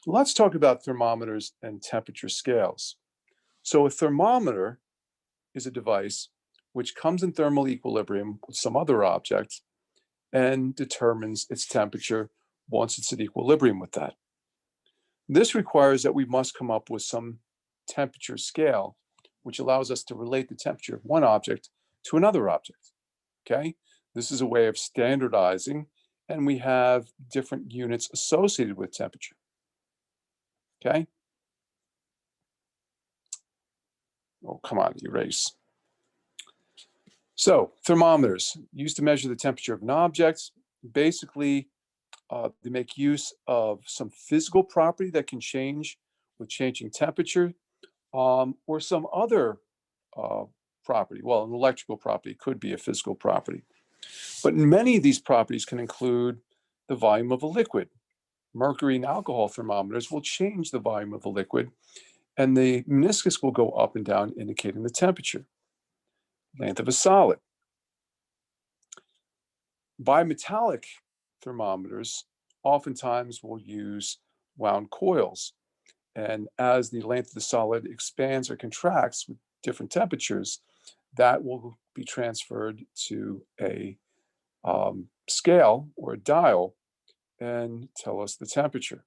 Let's talk about thermometers and temperature scales. So a thermometer is a device which comes in thermal equilibrium with some other object and determines its temperature once it's at equilibrium with that. This requires that we must come up with some temperature scale, which allows us to relate the temperature of one object to another object, okay? This is a way of standardizing, and we have different units associated with temperature, okay? Oh, come on, erase. So thermometers used to measure the temperature of an object. Basically, they make use of some physical property that can change with changing temperature, or some other uh, property. Well, an electrical property could be a physical property. But many of these properties can include the volume of a liquid. Mercury and alcohol thermometers will change the volume of the liquid, and the meniscus will go up and down, indicating the temperature. Length of a solid. Bimetallic thermometers oftentimes will use wound coils. And as the length of the solid expands or contracts with different temperatures, that will be transferred to a scale or a dial and tell us the temperature.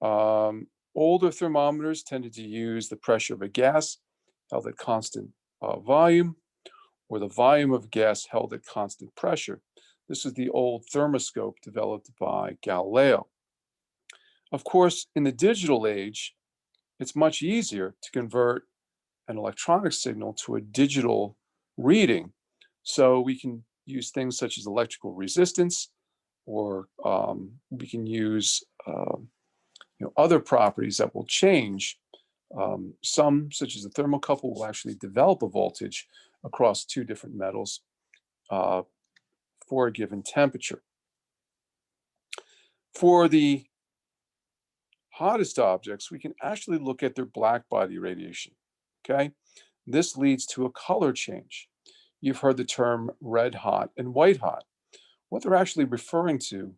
Older thermometers tended to use the pressure of a gas held at constant volume, or the volume of gas held at constant pressure. This is the old thermoscope developed by Galileo. Of course, in the digital age, it's much easier to convert an electronic signal to a digital reading. So we can use things such as electrical resistance, or we can use other properties that will change. Some, such as the thermocouple, will actually develop a voltage across two different metals for a given temperature. For the hottest objects, we can actually look at their black body radiation, okay? This leads to a color change. You've heard the term red hot and white hot. What they're actually referring to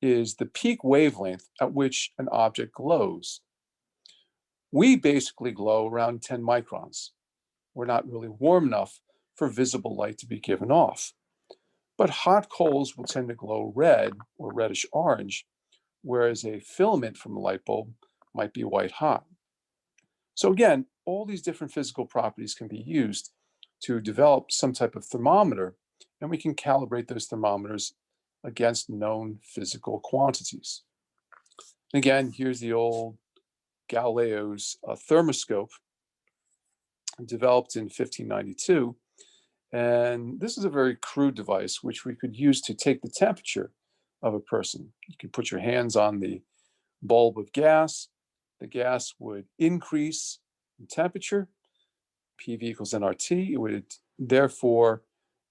is the peak wavelength at which an object glows. We basically glow around 10 microns. We're not really warm enough for visible light to be given off. But hot coals will tend to glow red or reddish orange, whereas a filament from a light bulb might be white hot. So again, all these different physical properties can be used to develop some type of thermometer, and we can calibrate those thermometers against known physical quantities. And again, here's the old Galileo's thermoscope, developed in 1592. And this is a very crude device which we could use to take the temperature of a person. You can put your hands on the bulb of gas. The gas would increase in temperature, PV equals nRT. It would therefore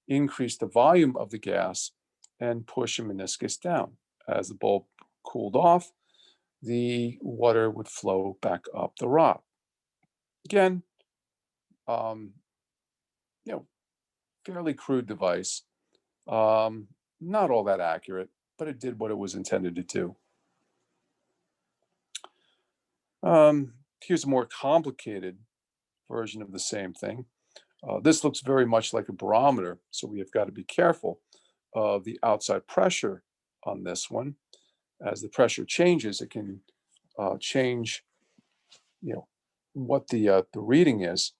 increase the volume of the gas and push a meniscus down. As the bulb cooled off, the water would flow back up the rod. Again, fairly crude device, not all that accurate, but it did what it was intended to do. Here's a more complicated version of the same thing. This looks very much like a barometer, so we have got to be careful of the outside pressure on this one. As the pressure changes, it can change, what the reading is.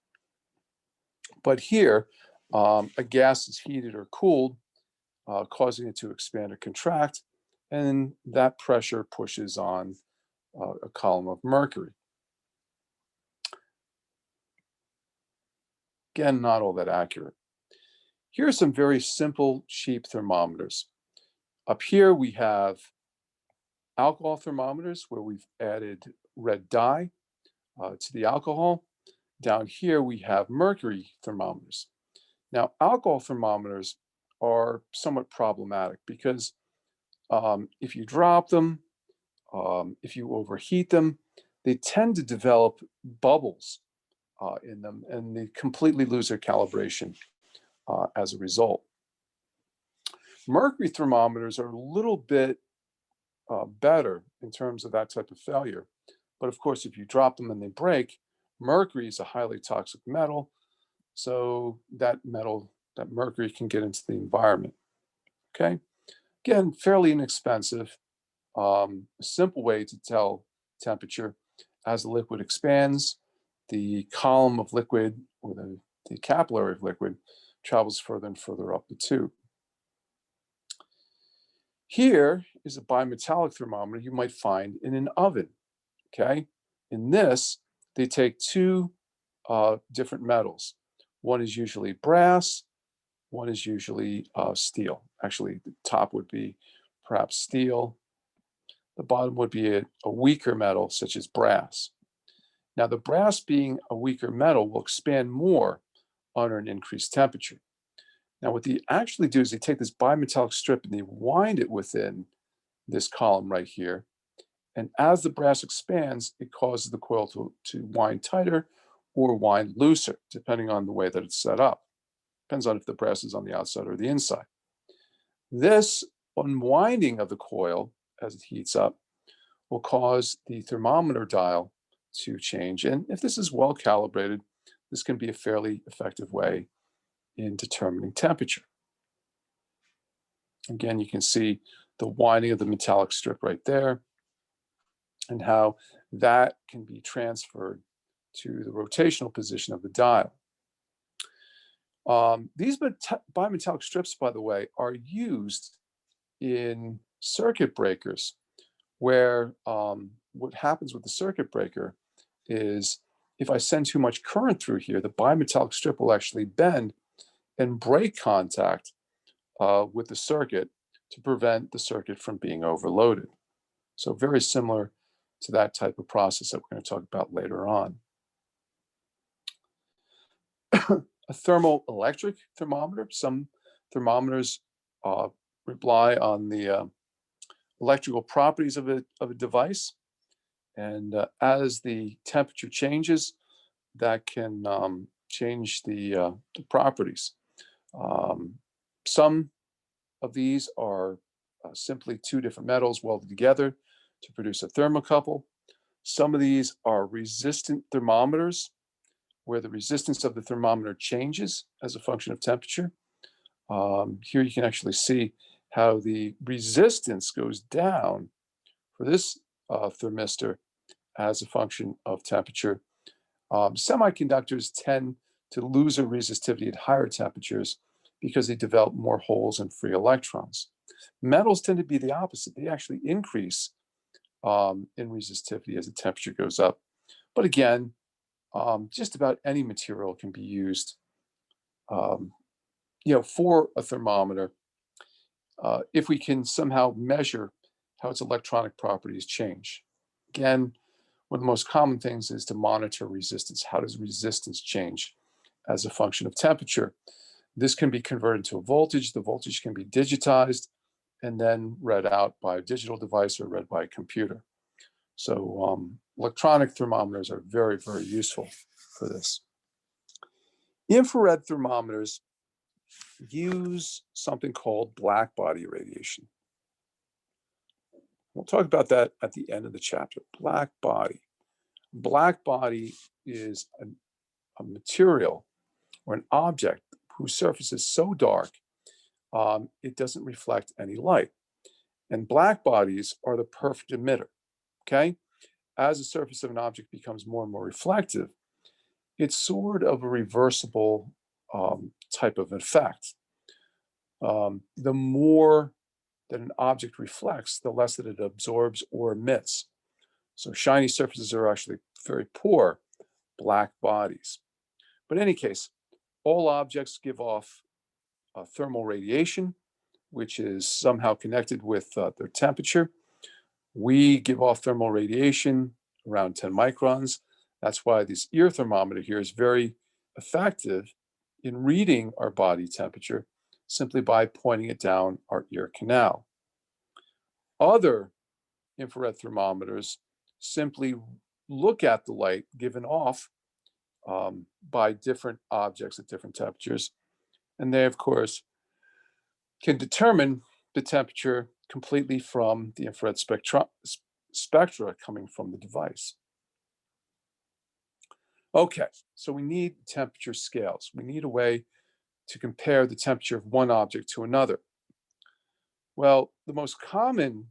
But here, a gas is heated or cooled, causing it to expand or contract, and that pressure pushes on a column of mercury. Again, not all that accurate. Here are some very simple, cheap thermometers. Up here we have alcohol thermometers where we've added red dye to the alcohol. Down here we have mercury thermometers. Now, alcohol thermometers are somewhat problematic because if you drop them, if you overheat them, they tend to develop bubbles in them, and they completely lose their calibration as a result. Mercury thermometers are a little bit better in terms of that type of failure. But of course, if you drop them and they break, mercury is a highly toxic metal. So that mercury can get into the environment. Okay. Again, fairly inexpensive. A simple way to tell temperature: as the liquid expands, the column of liquid, or the capillary of liquid, travels further and further up the tube. Here is a bimetallic thermometer you might find in an oven. Okay. In this, they take two different metals. One is usually brass, one is usually steel. Actually, the top would be perhaps steel. The bottom would be a weaker metal, such as brass. Now, the brass, being a weaker metal, will expand more under an increased temperature. Now, what they actually do is they take this bimetallic strip and they wind it within this column right here. And as the brass expands, it causes the coil to wind tighter or wind looser, depending on the way that it's set up. Depends on if the brass is on the outside or the inside. This unwinding of the coil as it heats up will cause the thermometer dial to change. And if this is well calibrated, this can be a fairly effective way in determining temperature. Again, you can see the winding of the metallic strip right there and how that can be transferred to the rotational position of the dial. These bimetallic strips, by the way, are used in circuit breakers, where what happens with the circuit breaker is if I send too much current through here, the bimetallic strip will actually bend and break contact with the circuit to prevent the circuit from being overloaded. So very similar to that type of process that we're going to talk about later on. A thermoelectric thermometer. Some thermometers rely on the electrical properties of a device. And as the temperature changes, that can change the properties. Some of these are simply two different metals welded together to produce a thermocouple. Some of these are resistant thermometers, where the resistance of the thermometer changes as a function of temperature. Here you can actually see how the resistance goes down for this thermistor as a function of temperature. Semiconductors tend to lose their resistivity at higher temperatures because they develop more holes and free electrons. Metals tend to be the opposite. They actually increase in resistivity as the temperature goes up. But again, just about any material can be used, for a thermometer if we can somehow measure how its electronic properties change. Again, one of the most common things is to monitor resistance. How does resistance change as a function of temperature? This can be converted to a voltage. The voltage can be digitized and then read out by a digital device or read by a computer. So electronic thermometers are very, very useful for this. Infrared thermometers use something called black body radiation. We'll talk about that at the end of the chapter. Black body. Black body is a material or an object whose surface is so dark it doesn't reflect any light. And black bodies are the perfect emitter. Okay? As the surface of an object becomes more and more reflective, it's sort of a reversible type of effect. The more that an object reflects, the less that it absorbs or emits. So shiny surfaces are actually very poor black bodies. But in any case, all objects give off thermal radiation, which is somehow connected with their temperature. We give off thermal radiation around 10 microns. That's why this ear thermometer here is very effective in reading our body temperature simply by pointing it down our ear canal. Other infrared thermometers simply look at the light given off by different objects at different temperatures. And they, of course, can determine the temperature completely from the infrared spectra coming from the device. Okay, so we need temperature scales. We need a way to compare the temperature of one object to another. Well, the most common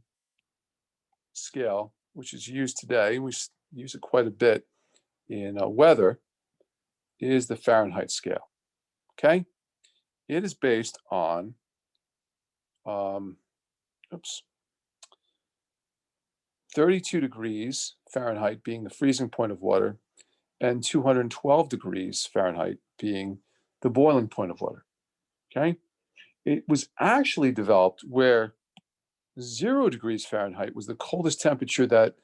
scale, which is used today, we use it quite a bit in weather, is the Fahrenheit scale. Okay, it is based on, 32 degrees Fahrenheit being the freezing point of water, and 212 degrees Fahrenheit being the boiling point of water. Okay, it was actually developed where 0 degrees Fahrenheit was the coldest temperature that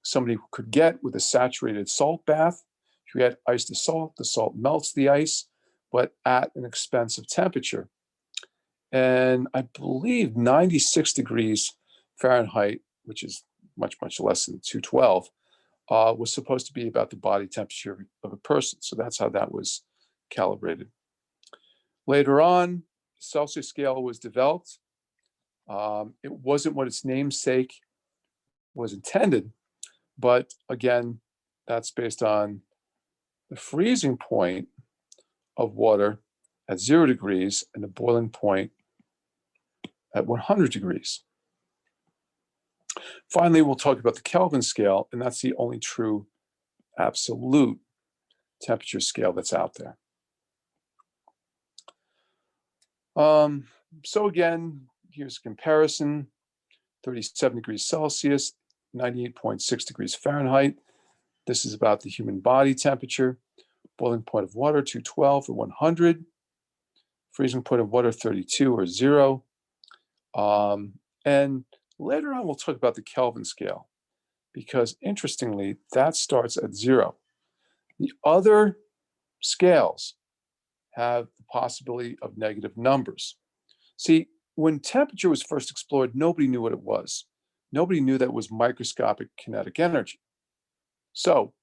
somebody could get with a saturated salt bath. If you add ice to salt, the salt melts the ice, but at an expensive temperature. And I believe 96 degrees Fahrenheit, which is much, much less than 212, was supposed to be about the body temperature of a person. So that's how that was calibrated. Later on, the Celsius scale was developed. It wasn't what its namesake was intended, but again, that's based on the freezing point of water at 0 degrees and the boiling point at 100 degrees. Finally, we'll talk about the Kelvin scale, and that's the only true absolute temperature scale that's out there. So again, here's a comparison: 37 degrees Celsius, 98.6 degrees Fahrenheit. This is about the human body temperature. Boiling point of water, 212 or 100. Freezing point of water, 32 or 0. And later on, we'll talk about the Kelvin scale, because interestingly, that starts at 0. The other scales have the possibility of negative numbers. See, when temperature was first explored, nobody knew what it was. Nobody knew that it was microscopic kinetic energy. So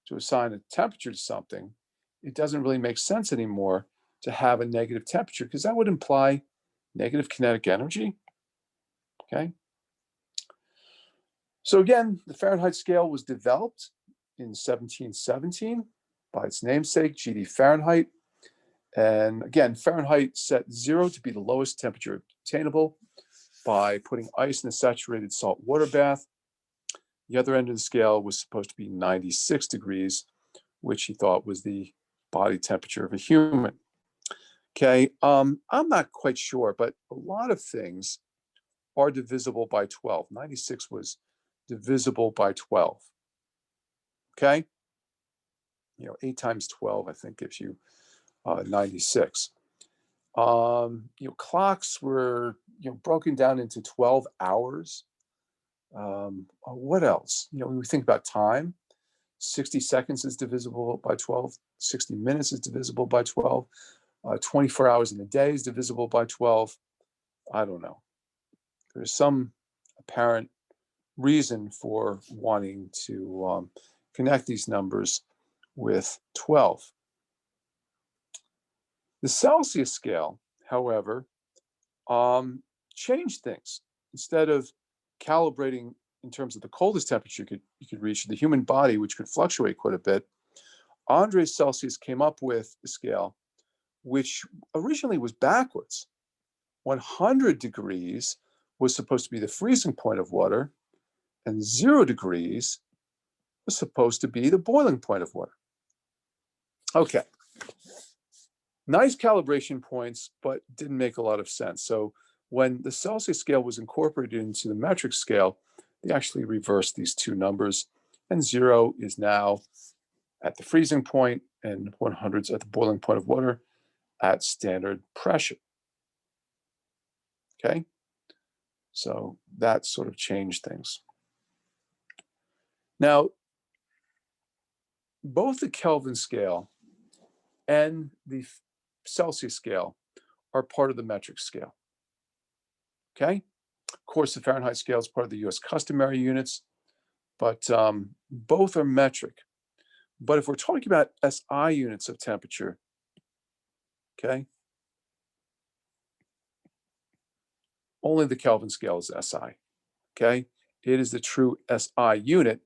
to assign a temperature to something, it doesn't really make sense anymore to have a negative temperature, because that would imply negative kinetic energy. Okay. So again, the Fahrenheit scale was developed in 1717 by its namesake, G.D. Fahrenheit. And again, Fahrenheit set 0 to be the lowest temperature obtainable by putting ice in a saturated salt water bath. The other end of the scale was supposed to be 96 degrees, which he thought was the body temperature of a human. Okay, I'm not quite sure, but a lot of things are divisible by 12. 96 was divisible by 12. Okay, 8 times 12, I think, gives you 96. Clocks were broken down into 12 hours. What else? When we think about time, 60 seconds is divisible by 12. 60 minutes is divisible by 12. 24 hours in a day is divisible by 12. I don't know. There's some apparent reason for wanting to connect these numbers with 12. The Celsius scale, however, changed things. Instead of calibrating in terms of the coldest temperature you could reach, the human body, which could fluctuate quite a bit, André Celsius came up with a scale which originally was backwards. 100 degrees was supposed to be the freezing point of water, and 0 degrees was supposed to be the boiling point of water. Okay. Nice calibration points, but didn't make a lot of sense. So when the Celsius scale was incorporated into the metric scale, they actually reversed these two numbers, and 0 is now at the freezing point and 100 is at the boiling point of water at standard pressure. Okay, so that sort of changed things. Now, both the Kelvin scale and the Celsius scale are part of the metric scale. Okay, of course, the Fahrenheit scale is part of the US customary units, but both are metric. But if we're talking about SI units of temperature, okay, only the Kelvin scale is SI, okay? It is the true SI unit,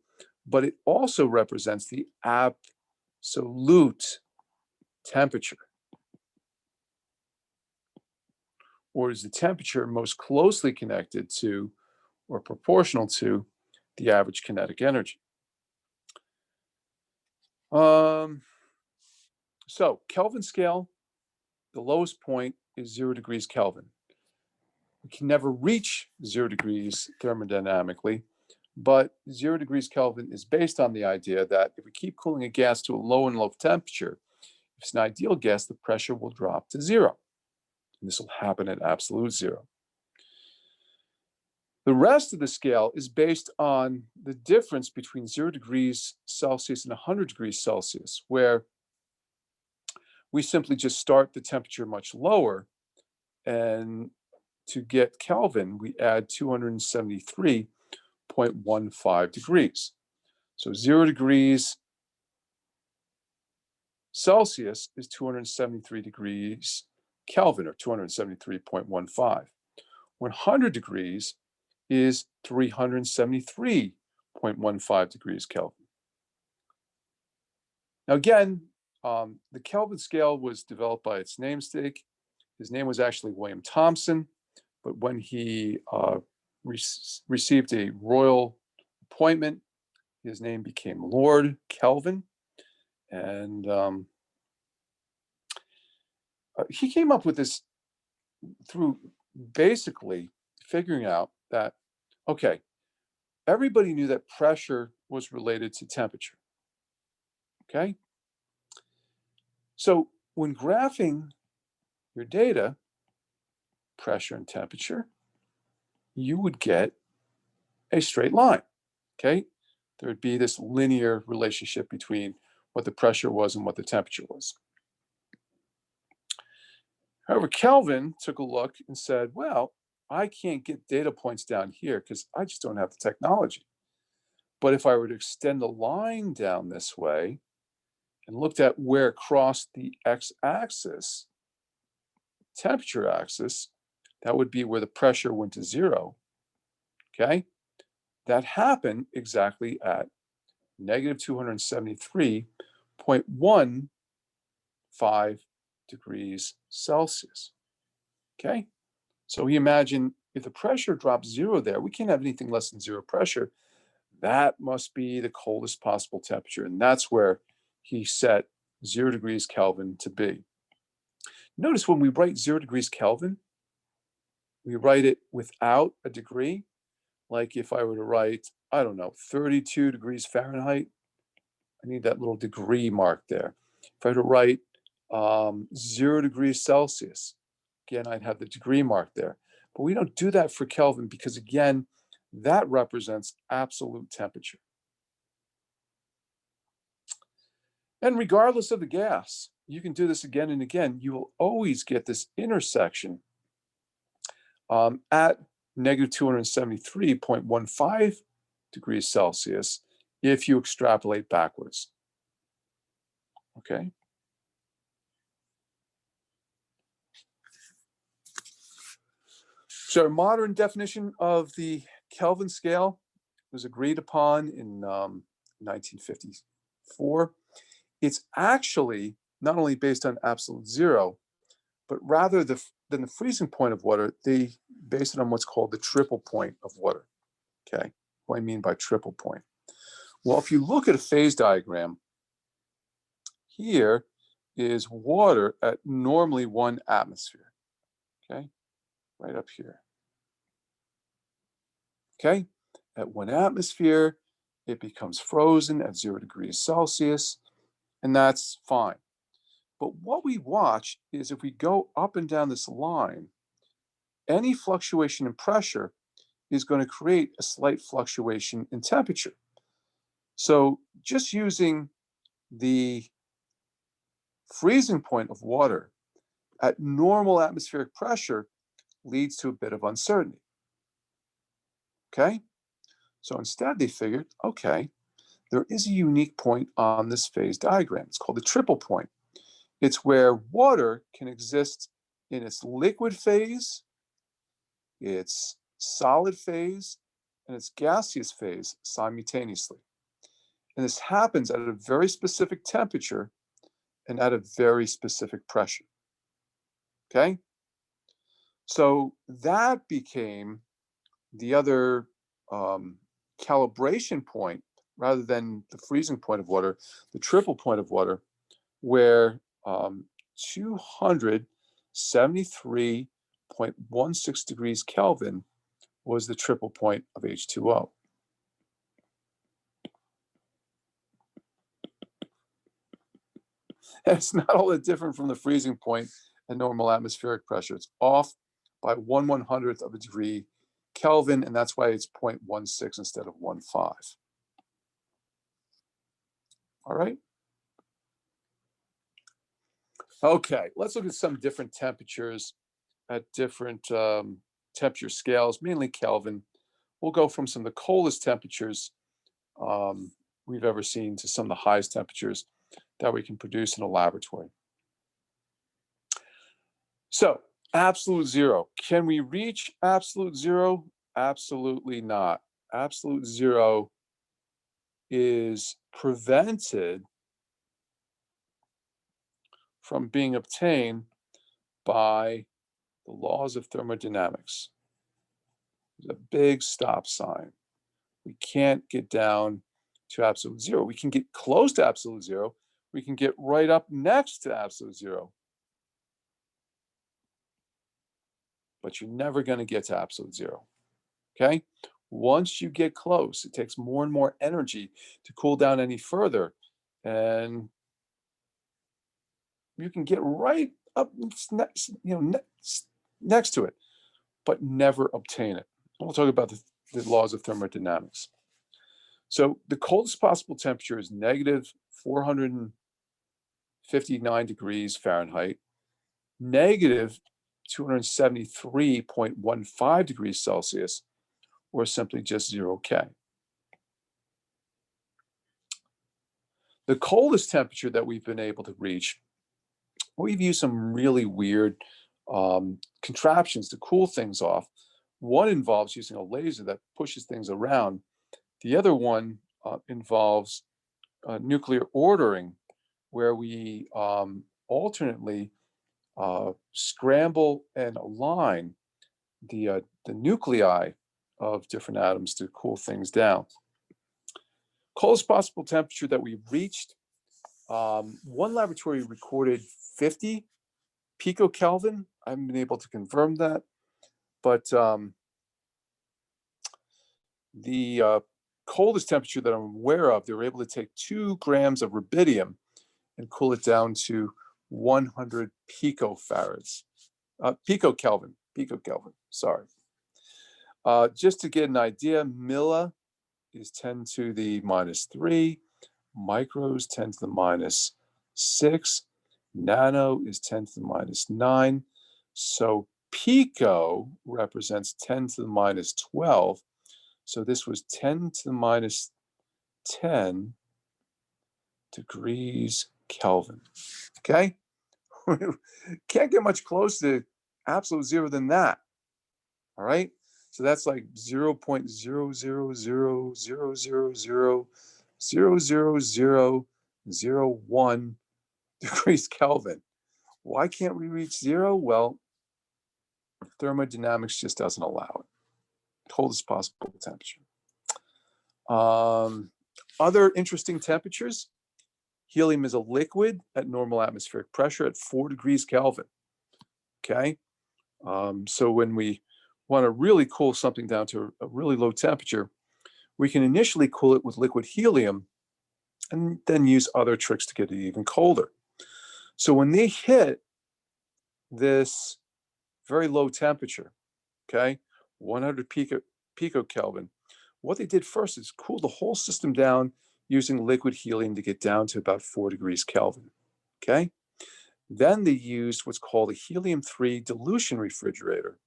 but it also represents the absolute temperature, or is the temperature most closely connected to or proportional to the average kinetic energy. So Kelvin scale, the lowest point is 0 degrees Kelvin. We can never reach 0 degrees thermodynamically, but 0 degrees Kelvin is based on the idea that if we keep cooling a gas to a low and low temperature, if it's an ideal gas, the pressure will drop to 0. And this will happen at absolute 0. The rest of the scale is based on the difference between 0 degrees Celsius and 100 degrees Celsius, where we simply just start the temperature much lower, and to get Kelvin, we add 273.15 degrees. So 0 degrees Celsius is 273 degrees Kelvin, or 273.15. 100 degrees is 373.15 degrees Kelvin. Now again, the Kelvin scale was developed by its namesake. His name was actually William Thomson, but when he received a royal appointment, his name became Lord Kelvin. And he came up with this through basically figuring out that, okay, everybody knew that pressure was related to temperature, okay? So when graphing your data, pressure and temperature, you would get a straight line, okay? There would be this linear relationship between what the pressure was and what the temperature was. However, Kelvin took a look and said, well, I can't get data points down here because I just don't have the technology. But if I were to extend the line down this way and looked at where it crossed the x-axis, temperature axis, that would be where the pressure went to 0, okay? That happened exactly at negative 273.15 degrees Celsius, okay? So we imagine if the pressure drops 0 there, we can't have anything less than 0 pressure. That must be the coldest possible temperature. And that's where he set 0 degrees Kelvin to be. Notice when we write 0 degrees Kelvin, we write it without a degree. Like if I were to write, I don't know, 32 degrees Fahrenheit, I need that little degree mark there. If I were to write 0 degrees Celsius, again, I'd have the degree mark there. But we don't do that for Kelvin because, again, that represents absolute temperature. And regardless of the gas, you can do this again and again. You will always get this intersection at negative 273.15 degrees Celsius if you extrapolate backwards. Okay. So a modern definition of the Kelvin scale was agreed upon in 1954. It's actually not only based on absolute 0, but rather than the freezing point of water, they base it on what's called the triple point of water. Okay, what do I mean by triple point? Well, if you look at a phase diagram, here is water at normally 1 atmosphere. Okay, right up here. Okay, at 1 atmosphere, it becomes frozen at 0 degrees Celsius, and that's fine. But what we watch is if we go up and down this line, any fluctuation in pressure is going to create a slight fluctuation in temperature. So just using the freezing point of water at normal atmospheric pressure leads to a bit of uncertainty. Okay? So instead they figured, okay, there is a unique point on this phase diagram. It's called the triple point. It's where water can exist in its liquid phase, its solid phase and its gaseous phase simultaneously. And this happens at a very specific temperature and at a very specific pressure. Okay? So that became the other calibration point rather than the freezing point of water, the triple point of water, where 273.16 degrees Kelvin was the triple point of H2O. And it's not all that different from the freezing point at normal atmospheric pressure. It's off by 1/100th of a degree Kelvin, and that's why it's 0.16 instead of 1.5. All right. Okay, let's look at some different temperatures at different temperature scales, mainly Kelvin. We'll go from some of the coldest temperatures we've ever seen to some of the highest temperatures that we can produce in a laboratory. So, absolute zero. Can we reach absolute zero? Absolutely not. Absolute zero is prevented from being obtained by the laws of thermodynamics. There's a big stop sign. We can't get down to absolute zero. We can get close to absolute zero. We can get right up next to absolute zero. But you're never going to get to absolute zero. Okay? Once you get close, it takes more and more energy to cool down any further. And you can get right up next to it, but never obtain it. We'll talk about the laws of thermodynamics. So the coldest possible temperature is negative 459 degrees Fahrenheit, negative 273.15 degrees Celsius, or simply just 0 K. The coldest temperature that we've been able to reach, we've used some really weird contraptions to cool things off. One involves using a laser that pushes things around. The other one involves nuclear ordering, where we alternately scramble and align the nuclei of different atoms to cool things down. Coldest possible temperature that we've reached, one laboratory recorded 50 picokelvin. I haven't been able to confirm that, but the coldest temperature that I'm aware of, they were able to take 2 grams of rubidium and cool it down to 100 picofarads. Picokelvin, sorry. Just to get an idea, milli is 10 to the minus 3, micros 10 to the minus 6, nano is 10 to the minus 9. So pico represents 10 to the minus 12. So this was 10 to the minus 10 degrees Kelvin. Okay? Can't get much closer to absolute zero than that. All right? So that's like 0.00000000001 degrees Kelvin. Why can't we reach zero? Well, thermodynamics just doesn't allow it. Coldest possible temperature. Other interesting temperatures. Helium is a liquid at normal atmospheric pressure at 4 degrees Kelvin. Okay? So when we want to really cool something down to a really low temperature, we can initially cool it with liquid helium and then use other tricks to get it even colder. So when they hit this very low temperature, okay, 100 picokelvin, what they did first is cool the whole system down using liquid helium to get down to about 4 degrees Kelvin, okay? Then they used what's called a helium-3 dilution refrigerator,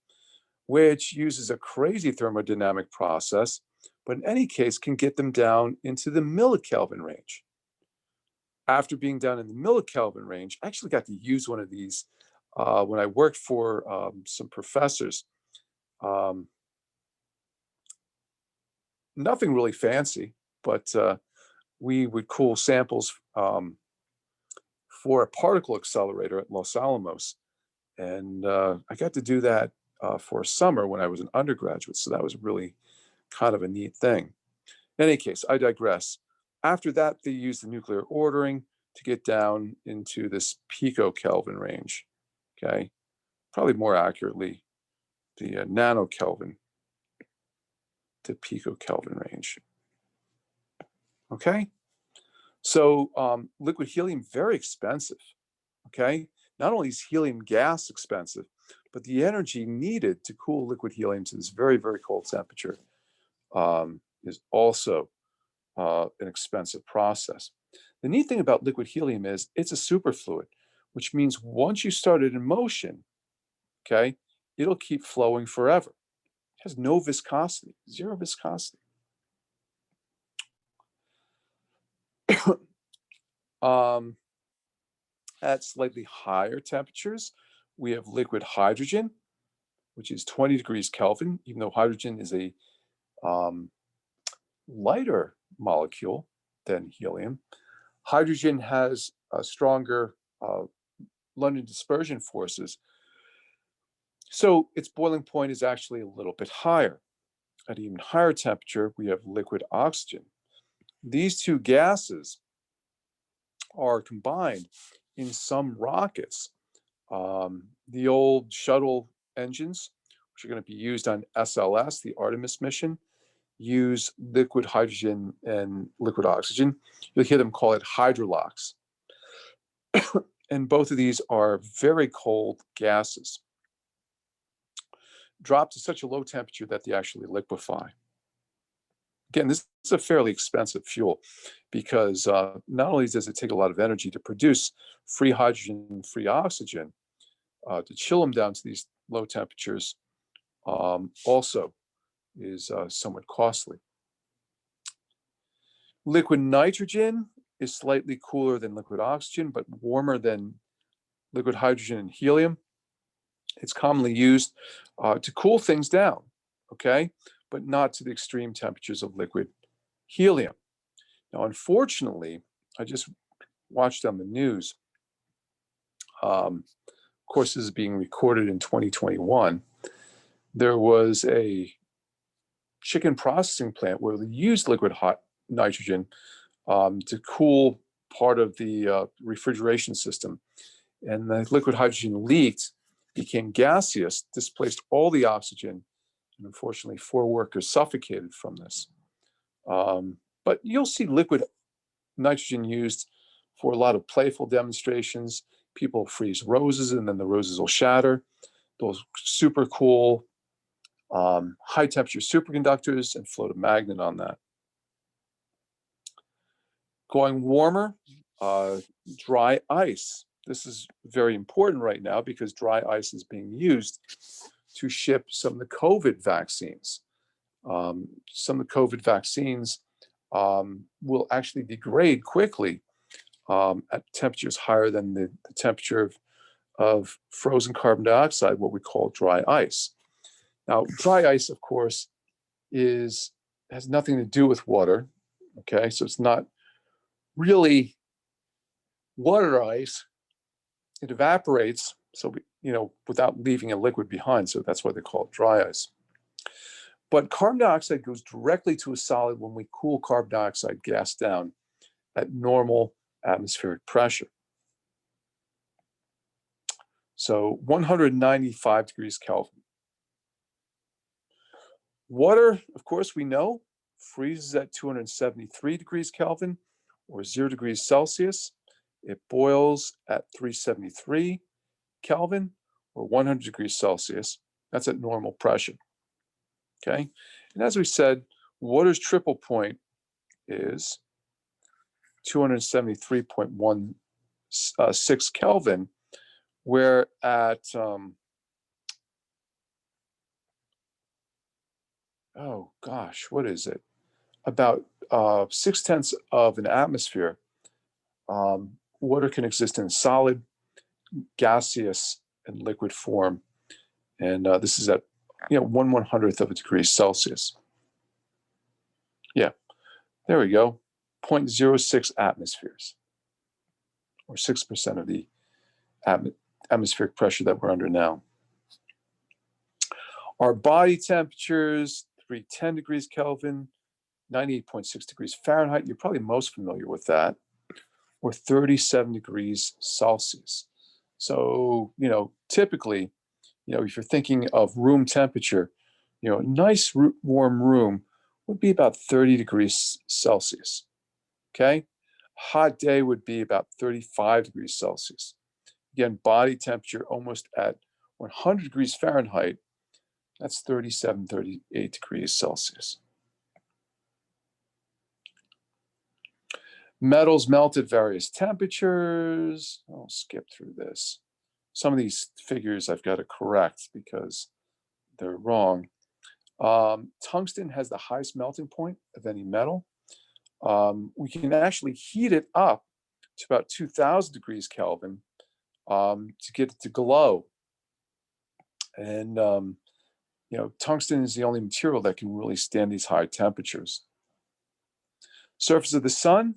which uses a crazy thermodynamic process, but in any case can get them down into the millikelvin range. After being down in the millikelvin range, I actually got to use one of these when I worked for some professors. Nothing really fancy, but we would cool samples for a particle accelerator at Los Alamos. And I got to do that for a summer when I was an undergraduate. So that was really kind of a neat thing. In any case, I digress. After that, they used the nuclear ordering to get down into this pico-Kelvin range, okay? Probably more accurately, the nano-Kelvin to pico-Kelvin range, okay? So liquid helium, very expensive, okay? Not only is helium gas expensive, but the energy needed to cool liquid helium to this very, very cold temperature is also an expensive process. The neat thing about liquid helium is it's a superfluid, which means once you start it in motion, okay, it'll keep flowing forever. It has no viscosity, zero viscosity. At slightly higher temperatures, we have liquid hydrogen, which is 20 degrees Kelvin, even though hydrogen is a lighter molecule than helium. Hydrogen has a stronger London dispersion forces, so its boiling point is actually a little bit higher. At even higher temperature, we have liquid oxygen. These two gases are combined in some rockets. The old shuttle engines, which are going to be used on SLS, the Artemis mission, use liquid hydrogen and liquid oxygen. You'll hear them call it hydrolox. And both of these are very cold gases, drop to such a low temperature that they actually liquefy. Again, this is a fairly expensive fuel because not only does it take a lot of energy to produce free hydrogen and free oxygen, to chill them down to these low temperatures also is somewhat costly. Liquid nitrogen is slightly cooler than liquid oxygen, but warmer than liquid hydrogen and helium. It's commonly used to cool things down, okay, but not to the extreme temperatures of liquid helium. Now, unfortunately, I just watched on the news, of course, this is being recorded in 2021. There was a chicken processing plant where they used liquid hot nitrogen to cool part of the refrigeration system. And the liquid hydrogen leaked, became gaseous, displaced all the oxygen, and unfortunately 4 workers suffocated from this. But you'll see liquid nitrogen used for a lot of playful demonstrations. People freeze roses and then the roses will shatter. Those super cool high temperature superconductors and float a magnet on that. Going warmer, dry ice. This is very important right now because dry ice is being used to ship some of the COVID vaccines. Some of the COVID vaccines will actually degrade quickly at temperatures higher than the temperature of frozen carbon dioxide, what we call dry ice. Now, dry ice, of course, has nothing to do with water, okay? So it's not really water ice. It evaporates, so without leaving a liquid behind. So that's why they call it dry ice. But carbon dioxide goes directly to a solid when we cool carbon dioxide gas down at normal atmospheric pressure. So 195 degrees Kelvin. Water, of course, we know, freezes at 273 degrees Kelvin or 0 degrees Celsius. It boils at 373 Kelvin or 100 degrees Celsius. That's at normal pressure. Okay. And as we said, water's triple point is 273.16 Kelvin, where at oh gosh, what is it? About 6/10 of an atmosphere, water can exist in solid, gaseous, and liquid form. And this is at 1/100th of a degree Celsius. Yeah, there we go. 0.06 atmospheres, or 6% of the atmospheric pressure that we're under now. Our body temperatures, 310 degrees Kelvin, 98.6 degrees Fahrenheit. You're probably most familiar with that, or 37 degrees Celsius. So, typically, if you're thinking of room temperature, a nice warm room would be about 30 degrees Celsius, okay? Hot day would be about 35 degrees Celsius. Again, body temperature almost at 100 degrees Fahrenheit, that's 37, 38 degrees Celsius. Metals melt at various temperatures. I'll skip through this. Some of these figures I've got to correct because they're wrong. Tungsten has the highest melting point of any metal. We can actually heat it up to about 2000 degrees Kelvin to get it to glow. And, tungsten is the only material that can really stand these high temperatures. Surface of the sun,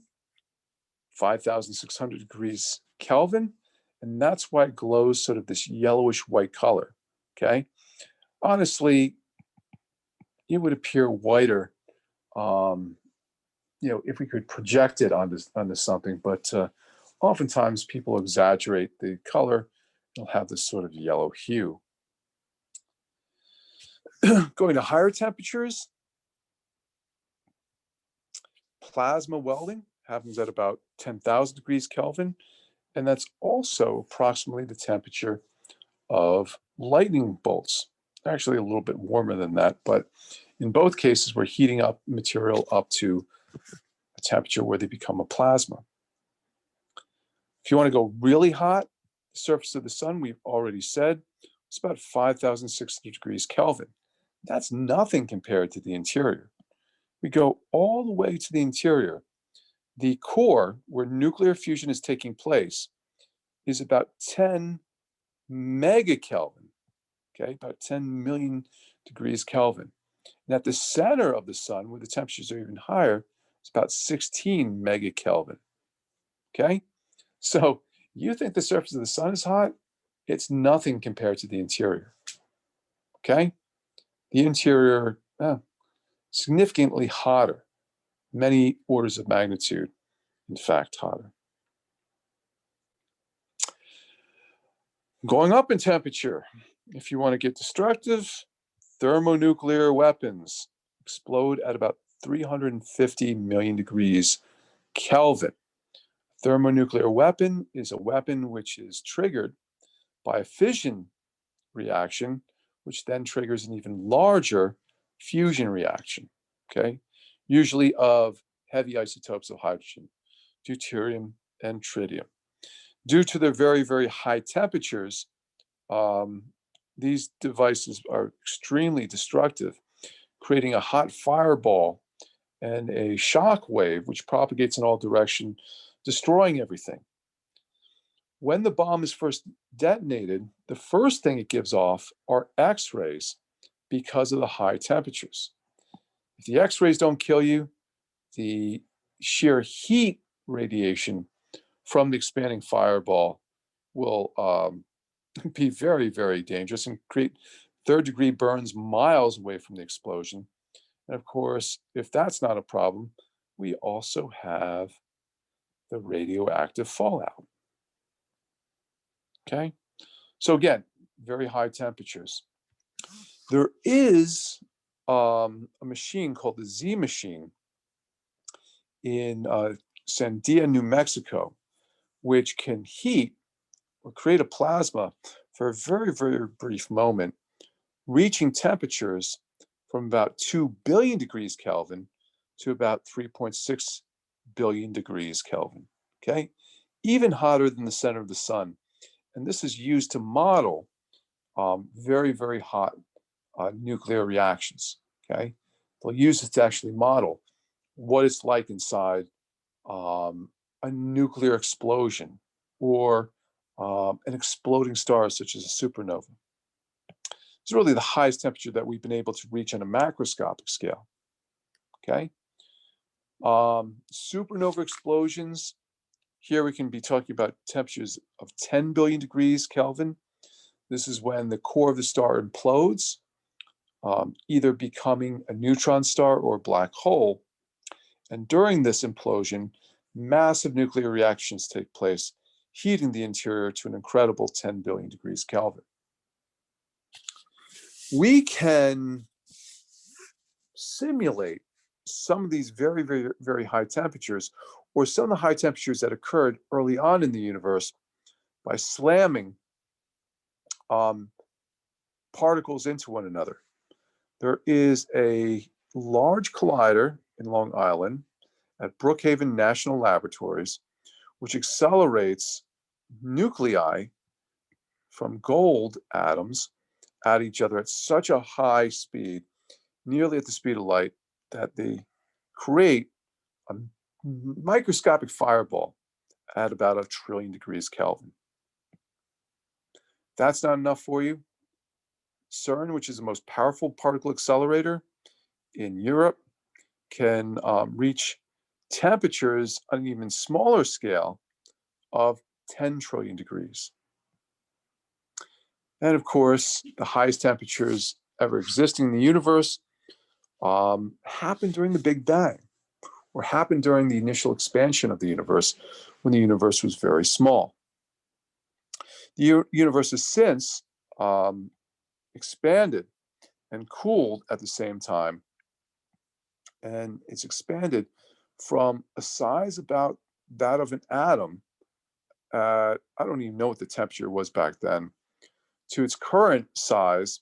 5,600 degrees Kelvin, and that's why it glows sort of this yellowish white color, okay? Honestly, it would appear whiter, if we could project it onto something, but oftentimes people exaggerate the color. It'll have this sort of yellow hue. Going to higher temperatures, plasma welding happens at about 10,000 degrees Kelvin, and that's also approximately the temperature of lightning bolts. Actually, a little bit warmer than that, but in both cases, we're heating up material up to a temperature where they become a plasma. If you want to go really hot, the surface of the sun, we've already said, it's about 5,600 degrees Kelvin. That's nothing compared to the interior. We go all the way to the interior. The core, where nuclear fusion is taking place, is about 10 megakelvin, okay, about 10 million degrees Kelvin. And at the center of the sun, where the temperatures are even higher, it's about 16 megakelvin, okay? So you think the surface of the sun is hot? It's nothing compared to the interior, okay? The interior, significantly hotter, many orders of magnitude, in fact, hotter. Going up in temperature, if you want to get destructive, thermonuclear weapons explode at about 350 million degrees Kelvin. Thermonuclear weapon is a weapon which is triggered by a fission reaction, which then triggers an even larger fusion reaction, okay? Usually of heavy isotopes of hydrogen, deuterium, and tritium. Due to their very, very high temperatures, these devices are extremely destructive, creating a hot fireball and a shock wave which propagates in all directions, destroying everything. When the bomb is first detonated, the first thing it gives off are X-rays because of the high temperatures. If the X-rays don't kill you, the sheer heat radiation from the expanding fireball will be very, very dangerous and create third-degree burns miles away from the explosion. And of course, if that's not a problem, we also have the radioactive fallout. Okay, so again, very high temperatures. There is a machine called the Z machine in Sandia, New Mexico, which can heat or create a plasma for a very, very brief moment, reaching temperatures from about 2 billion degrees Kelvin to about 3.6 billion degrees Kelvin, okay? Even hotter than the center of the sun. And this is used to model very, very hot nuclear reactions, okay? They'll use it to actually model what it's like inside a nuclear explosion or an exploding star such as a supernova. It's really the highest temperature that we've been able to reach on a macroscopic scale. Okay. Supernova explosions. Here we can be talking about temperatures of 10 billion degrees Kelvin. This is when the core of the star implodes, either becoming a neutron star or a black hole. And during this implosion, massive nuclear reactions take place, heating the interior to an incredible 10 billion degrees Kelvin. We can simulate some of these very, very, very high temperatures, or some of the high temperatures that occurred early on in the universe, by slamming particles into one another. There is a large collider in Long Island at Brookhaven National Laboratories, which accelerates nuclei from gold atoms at each other at such a high speed, nearly at the speed of light, that they create a microscopic fireball at about 1 trillion degrees Kelvin. That's not enough for you. CERN, which is the most powerful particle accelerator in Europe, can reach temperatures on an even smaller scale of 10 trillion degrees. And of course, the highest temperatures ever existing in the universe happened during the Big Bang, or happened during the initial expansion of the universe, when the universe was very small. The universe has since expanded and cooled at the same time, and it's expanded from a size about that of an atom, I don't even know what the temperature was back then, to its current size,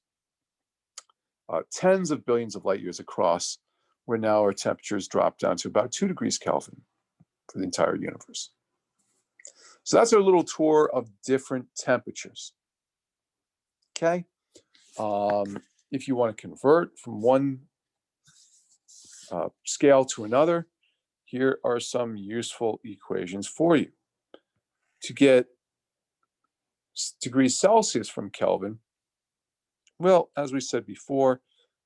tens of billions of light years across, where now our temperatures drop down to about 2 degrees Kelvin for the entire universe. So that's our little tour of different temperatures. Okay. If you want to convert from one scale to another, here are some useful equations for you. To get degrees Celsius from Kelvin, well, as we said before,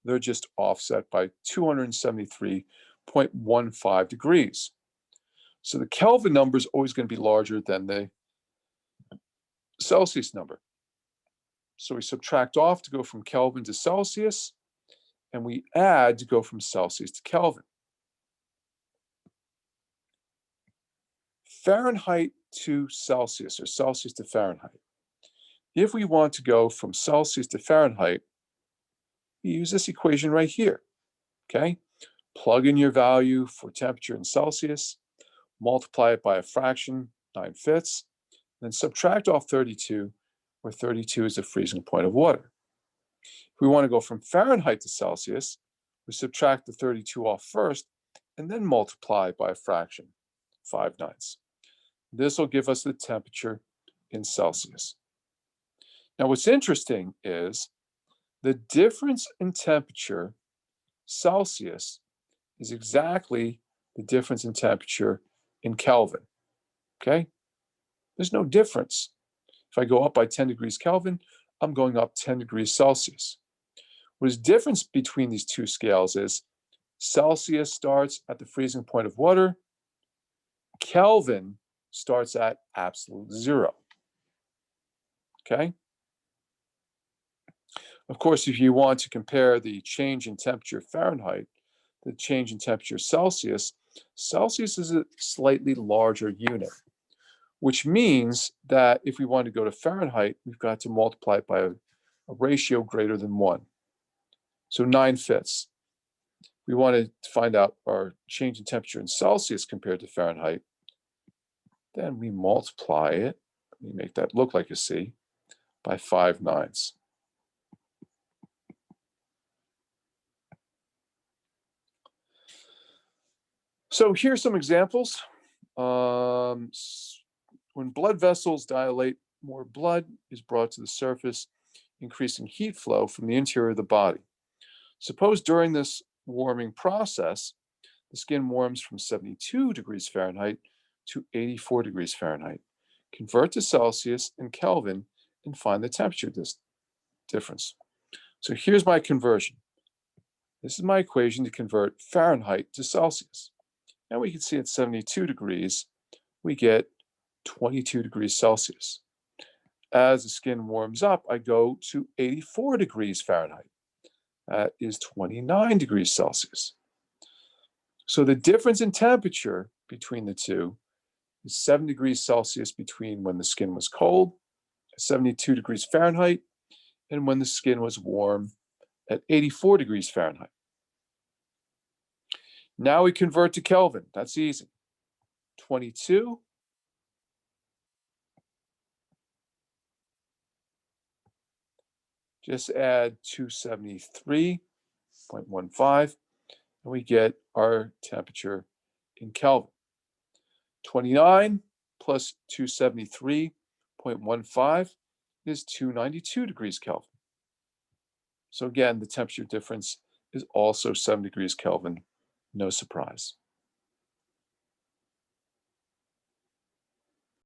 they're just offset by 273.15 degrees. So the Kelvin number is always going to be larger than the Celsius number. So we subtract off to go from Kelvin to Celsius, and we add to go from Celsius to Kelvin. Fahrenheit to Celsius, or Celsius to Fahrenheit. If we want to go from Celsius to Fahrenheit, we use this equation right here, okay? Plug in your value for temperature in Celsius, multiply it by a fraction, 9/5, then subtract off 32, where 32 is the freezing point of water. If we want to go from Fahrenheit to Celsius, we subtract the 32 off first, and then multiply by a fraction, 5/9. This will give us the temperature in Celsius. Now, what's interesting is the difference in temperature, Celsius, is exactly the difference in temperature in Kelvin, okay? There's no difference. If I go up by 10 degrees Kelvin, I'm going up 10 degrees Celsius. What is difference between these two scales is Celsius starts at the freezing point of water, Kelvin starts at absolute zero, okay? Of course, if you want to compare the change in temperature Fahrenheit, the change in temperature Celsius, Celsius is a slightly larger unit, which means that if we want to go to Fahrenheit, we've got to multiply it by a ratio greater than 1. So 9/5. We want to find out our change in temperature in Celsius compared to Fahrenheit. Then we multiply it, let me make that look like a C, by 5/9. So here's some examples. When blood vessels dilate, more blood is brought to the surface, increasing heat flow from the interior of the body. Suppose during this warming process, the skin warms from 72 degrees Fahrenheit to 84 degrees Fahrenheit. Convert to Celsius and Kelvin and find the temperature difference. So here's my conversion. This is my equation to convert Fahrenheit to Celsius. And we can see at 72 degrees, we get 22 degrees Celsius. As the skin warms up, I go to 84 degrees Fahrenheit. That is 29 degrees Celsius. So the difference in temperature between the two is 7 degrees Celsius between when the skin was cold, 72 degrees Fahrenheit, and when the skin was warm at 84 degrees Fahrenheit. Now we convert to Kelvin. That's easy. 22 just add 273.15, and we get our temperature in Kelvin. 29 plus 273.15 is 292 degrees Kelvin. So again, the temperature difference is also 7 degrees Kelvin. No surprise.